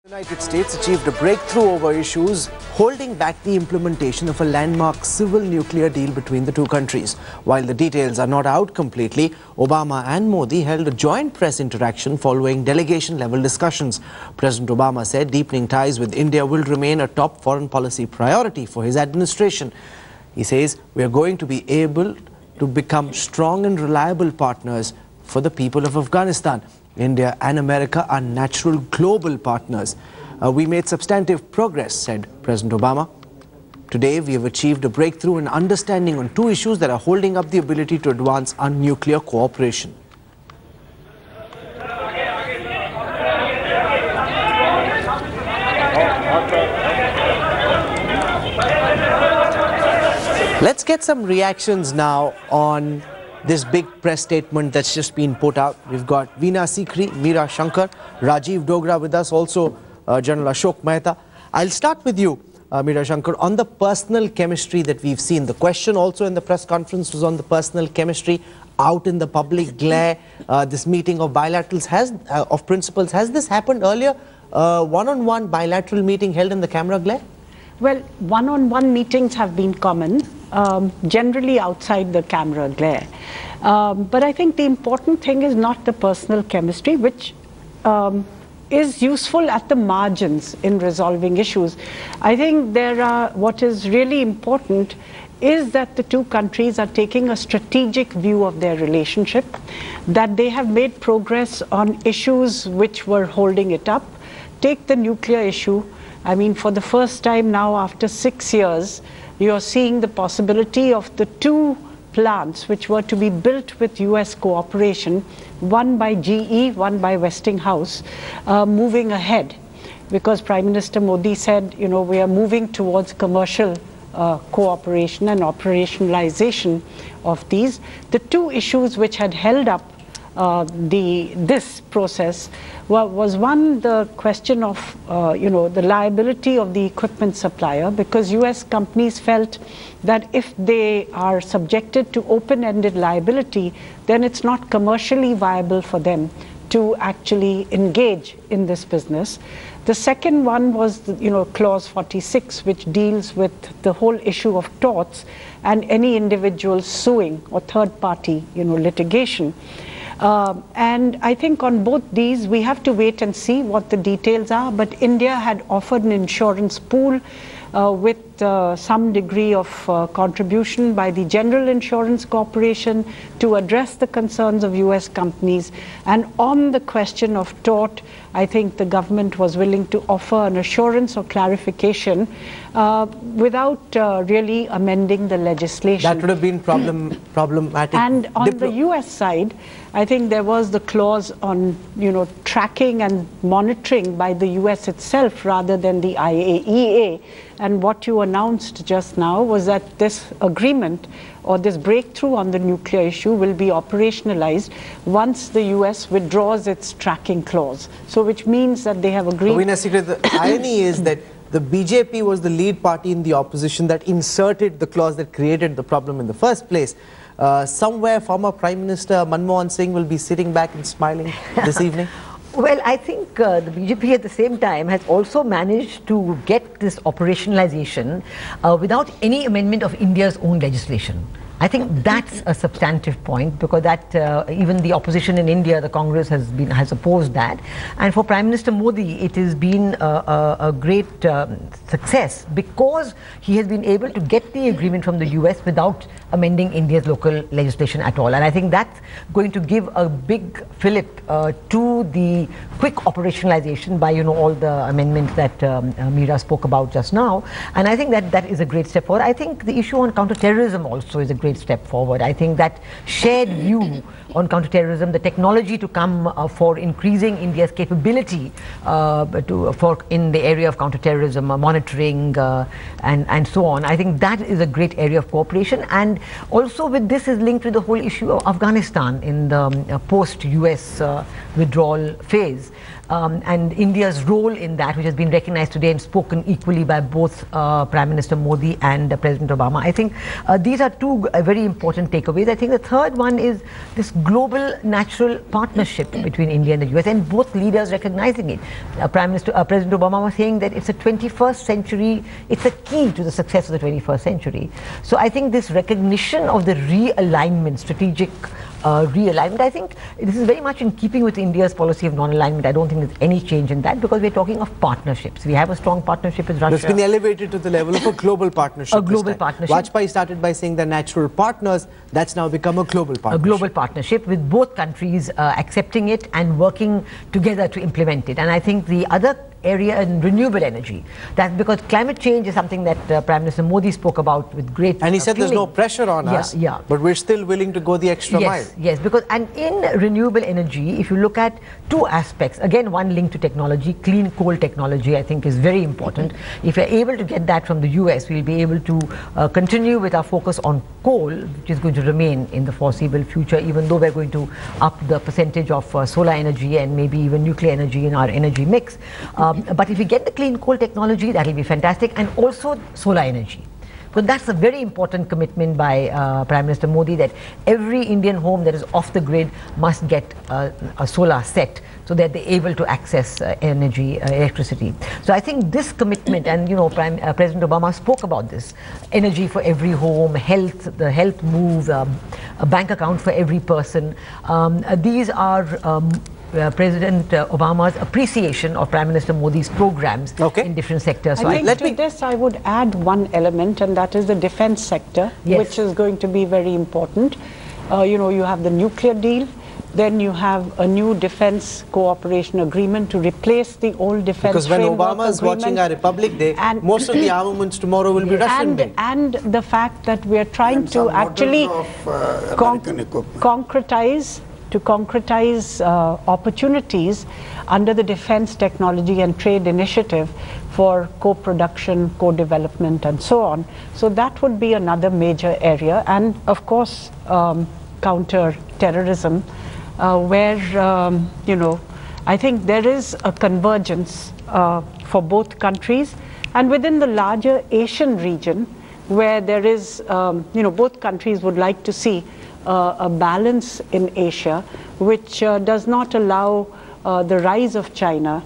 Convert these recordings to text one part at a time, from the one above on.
The United States achieved a breakthrough over issues holding back the implementation of a landmark civil nuclear deal between the two countries. While the details are not out completely, Obama and Modi held a joint press interaction following delegation-level discussions. President Obama said deepening ties with India will remain a top foreign policy priority for his administration. He says we are going to be able to become strong and reliable partners for the people of Afghanistan. India and America are natural global partners. We made substantive progress, said President Obama. Today, we have achieved a breakthrough in understanding on two issues that are holding up the ability to advance our nuclear cooperation. Let's get some reactions now on this big press statement that's just been put out. We've got Veena Sikri, Meera Shankar, Rajiv Dogra with us, also General Ashok Mehta. I'll start with you, Meera Shankar, on the personal chemistry that we've seen. The question also in the press conference was on the personal chemistry out in the public glare. This meeting of bilaterals of principals, has this happened earlier? One-on-one bilateral meeting held in the camera glare? Well, one-on-one meetings have been common, generally outside the camera glare. But I think the important thing is not the personal chemistry, which is useful at the margins in resolving issues. I think what is really important is that the two countries are taking a strategic view of their relationship, that they have made progress on issues which were holding it up. Take the nuclear issue. I mean, for the first time now, after 6 years, you're seeing the possibility of the two plants which were to be built with US cooperation, one by GE, one by Westinghouse, moving ahead. Because Prime Minister Modi said, you know, we are moving towards commercial cooperation and operationalization of these. The two issues which had held up this process was one, the question of the liability of the equipment supplier, because US companies felt that if they are subjected to open-ended liability, then it's not commercially viable for them to actually engage in this business. The second one was clause 46, which deals with the whole issue of torts and any individual suing or third-party litigation. And I think on both these, we have to wait and see what the details are. But India had offered an insurance pool with some degree of contribution by the General Insurance Corporation to address the concerns of US companies. And on the question of tort, I think the government was willing to offer an assurance or clarification without really amending the legislation. That would have been problematic. And on the US side, I think there was the clause on tracking and monitoring by the US itself rather than the IAEA. And what you announced just now was that this agreement or this breakthrough on the nuclear issue will be operationalized once the US withdraws its tracking clause. So which means that they have agreed. The irony is that the BJP was the lead party in the opposition that inserted the clause that created the problem in the first place. Somewhere former Prime Minister Manmohan Singh will be sitting back and smiling this evening. Well, I think the BJP at the same time has also managed to get this operationalization without any amendment of India's own legislation. I think that's a substantive point, because that even the opposition in India, the Congress, has opposed that. And for Prime Minister Modi, it has been a great success because he has been able to get the agreement from the US without amending India's local legislation at all. And I think that's going to give a big fillip to the quick operationalization by all the amendments that Meera spoke about just now. And I think that is a great step forward. I think the issue on counterterrorism also is a great step forward. I think that shared view on counterterrorism, the technology to come for increasing India's capability in the area of counterterrorism, monitoring and so on. I think that is a great area of cooperation. And also with this is linked with the whole issue of Afghanistan in the post-US withdrawal phase. and India's role in that, which has been recognized today and spoken equally by both Prime Minister Modi and President Obama. I think these are two very important takeaways. I think the third one is this global natural partnership between India and the US, and both leaders recognizing it. President Obama was saying that it's a 21st century, it's a key to the success of the 21st century. So I think this recognition of the realignment, strategic realignment, I think this is very much in keeping with India's policy of non-alignment. I don't think there's any change in that, because we're talking of partnerships. We have a strong partnership with Russia. It's been elevated to the level of a global partnership. A global partnership. Vajpayee started by saying they're natural partners. That's now become a global partnership. A global partnership with both countries accepting it and working together to implement it. And I think the other area in renewable energy, that's because climate change is something that Prime Minister Modi spoke about with great and he said feeling. There's no pressure on us, but we're still willing to go the extra mile. Yes, because and in renewable energy, if you look at two aspects, again one linked to technology, clean coal technology I think is very important. If we're able to get that from the US, we'll be able to continue with our focus on coal, which is going to remain in the foreseeable future, even though we're going to up the percentage of solar energy and maybe even nuclear energy in our energy mix. But if we get the clean coal technology, that will be fantastic, and also solar energy. So that's a very important commitment by Prime Minister Modi, that every Indian home that is off the grid must get a solar set, so that they're able to access electricity. So I think this commitment, and you know, President Obama spoke about this, energy for every home, health, the health move, a bank account for every person. These are President Obama's appreciation of Prime Minister Modi's programs in different sectors. So I think to this I would add one element, and that is the defense sector, which is going to be very important. You know, you have the nuclear deal, then you have a new defense cooperation agreement to replace the old defense framework agreement. Because when Obama is watching our Republic Day, and most of the armaments tomorrow will be Russian made. And the fact that we are trying to actually concretize opportunities under the Defense Technology and Trade Initiative for co-production, co-development and so on. So that would be another major area. And of course, counter-terrorism, where, you know, I think there is a convergence for both countries. And within the larger Asian region, where there is, you know, both countries would like to see a balance in Asia, which does not allow the rise of China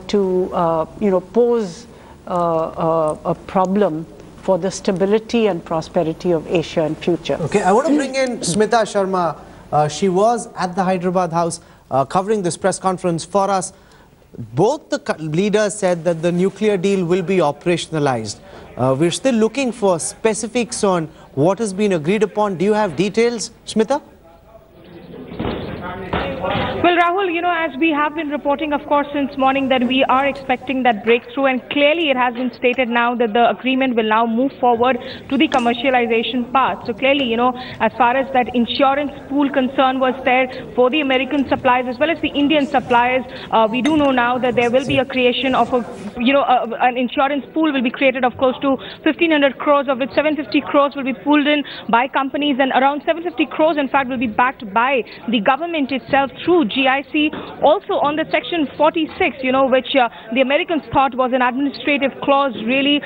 to, you know, pose a problem for the stability and prosperity of Asia in future. Okay, I want to bring in Smita Sharma. She was at the Hyderabad House covering this press conference for us. Both the leaders said that the nuclear deal will be operationalized. We're still looking for specifics on what has been agreed upon. Do you have details, Smita? Well, Rahul, you know, as we have been reporting, of course, since morning, that we are expecting that breakthrough, and clearly it has been stated now that the agreement will now move forward to the commercialization path. So clearly, you know, as far as that insurance pool concern was there for the American suppliers as well as the Indian suppliers, we do know now that there will be a creation of a, you know, an insurance pool will be created of close to 1,500 crores, of which 750 crores will be pooled in by companies, and around 750 crores, in fact, will be backed by the government itself through GIC. Also on the section 46, you know, which the Americans thought was an administrative clause, really,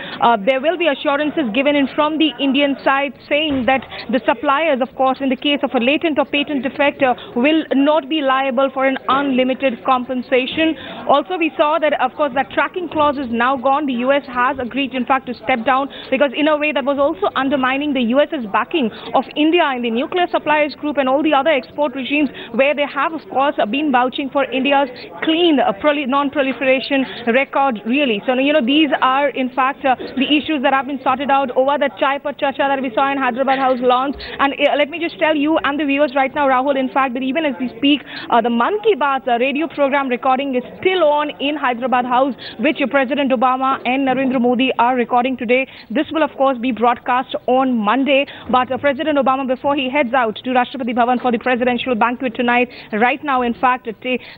there will be assurances given in from the Indian side saying that the suppliers, of course, in the case of a latent or patent defect, will not be liable for an unlimited compensation. Also, we saw that, of course, that tracking clause is now gone. The US has agreed, in fact, to step down, because in a way that was also undermining the US's backing of India in the nuclear suppliers group and all the other export regimes, where they have, of course, been vouching for India's clean non-proliferation record, really. So, you know, these are, in fact, the issues that have been sorted out over the Chai Par Charcha that we saw in Hyderabad House launch. And let me just tell you and the viewers right now, Rahul, in fact, that even as we speak, the Man Ki Baat radio program recording is still on in Hyderabad House, which President Obama and Narendra Modi are recording today. This will, of course, be broadcast on Monday. But President Obama, before he heads out to Rashtrapati Bhavan for the presidential banquet tonight, right now, in fact,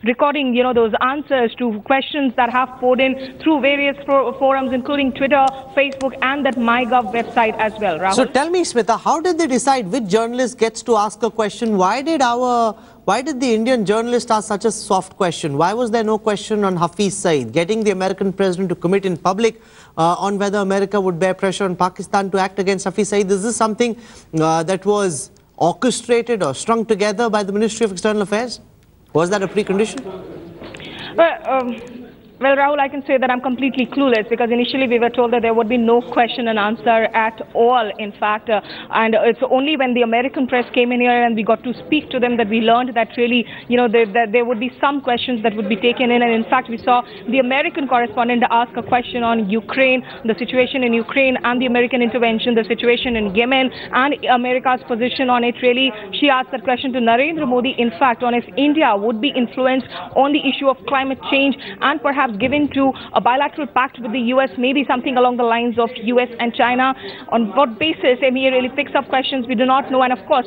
recording, you know, those answers to questions that have poured in through various forums, including Twitter, Facebook, and that MyGov website as well. Rahul? So tell me, Smita, how did they decide which journalist gets to ask a question? Why did our Why did the Indian journalist ask such a soft question? Why was there no question on Hafiz Saeed, getting the American president to commit in public on whether America would bear pressure on Pakistan to act against Hafiz Saeed? Is this something that was orchestrated or strung together by the Ministry of External Affairs? Was that a precondition? Well, Rahul, I can say that I'm completely clueless, because initially we were told that there would be no question and answer at all, in fact. And it's only when the American press came in here and we got to speak to them that we learned that really, that there would be some questions that would be taken in. And in fact, we saw the American correspondent ask a question on Ukraine, the situation in Ukraine and the American intervention, the situation in Yemen and America's position on it. Really, she asked that question to Narendra Modi, in fact, on if India would be influenced on the issue of climate change and perhaps given to a bilateral pact with the US, maybe something along the lines of US and China. On what basis he really picks up questions, we do not know. And of course,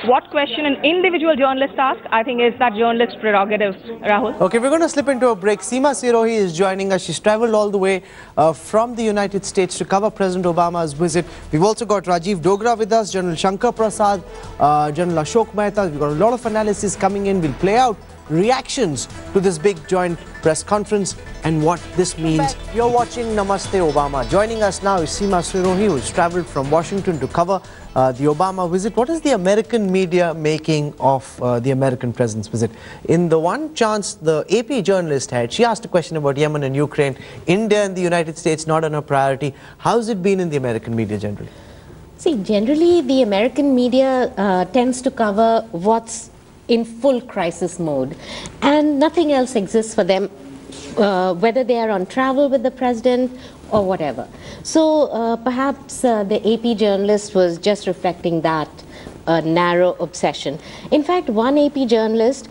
what question an individual journalist asks, I think is that journalist's prerogative, Rahul. Okay, we're going to slip into a break. Seema Sirohi is joining us. She's traveled all the way from the United States to cover President Obama's visit. We've also got Rajiv Dogra with us, General Shankar Prasad, General Ashok Mehta. We've got a lot of analysis coming in. We'll play out reactions to this big joint press conference and what this means. You're watching Namaste Obama. Joining us now is Seema Sirohi, who's traveled from Washington to cover the Obama visit. What is the American media making of the American president's visit? In the one chance the AP journalist had, she asked a question about Yemen and Ukraine. India and the United States not on her priority. How's it been in the American media generally? See, generally the American media tends to cover what's in full crisis mode, and nothing else exists for them, whether they are on travel with the president or whatever. So perhaps the AP journalist was just reflecting that narrow obsession. In fact, one AP journalist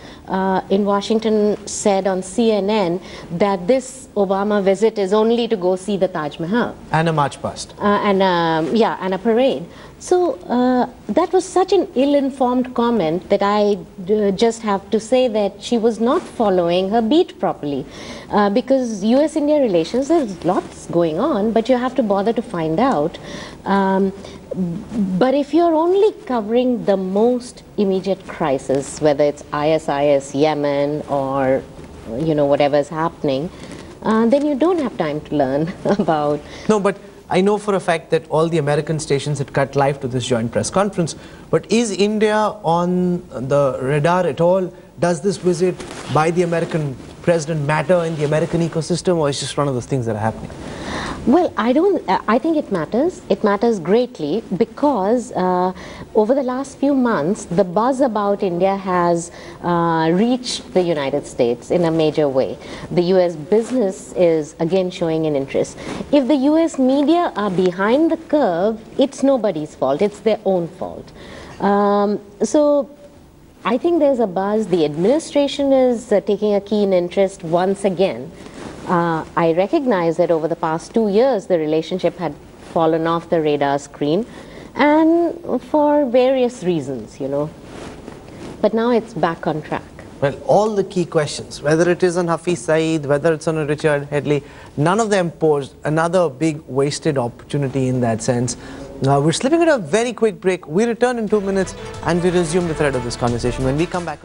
in Washington said on CNN that this Obama visit is only to go see the Taj Mahal. And a march past. And a parade. So that was such an ill-informed comment that I just have to say that she was not following her beat properly. Because US-India relations, there's lots going on, but you have to bother to find out. But if you're only covering the most immediate crisis, whether it's ISIS, Yemen, or whatever is happening, then you don't have time to learn about. No, but I know for a fact that all the American stations had cut live to this joint press conference. But is India on the radar at all? Does this visit by the American president matter in the American ecosystem, or is it just one of those things that are happening? Well, I think it matters. It matters greatly because over the last few months, the buzz about India has reached the United States in a major way. The US business is again showing an interest. If the US media are behind the curve, it's nobody's fault. It's their own fault. So I think there's a buzz. The administration is taking a keen interest once again. I recognize that over the past 2 years, the relationship had fallen off the radar screen, and for various reasons, But now it's back on track. Well, all the key questions, whether it is on Hafiz Saeed, whether it's on Richard Headley, none of them posed another big wasted opportunity in that sense. Now, we're slipping at a very quick break. We return in 2 minutes and we resume the thread of this conversation when we come back.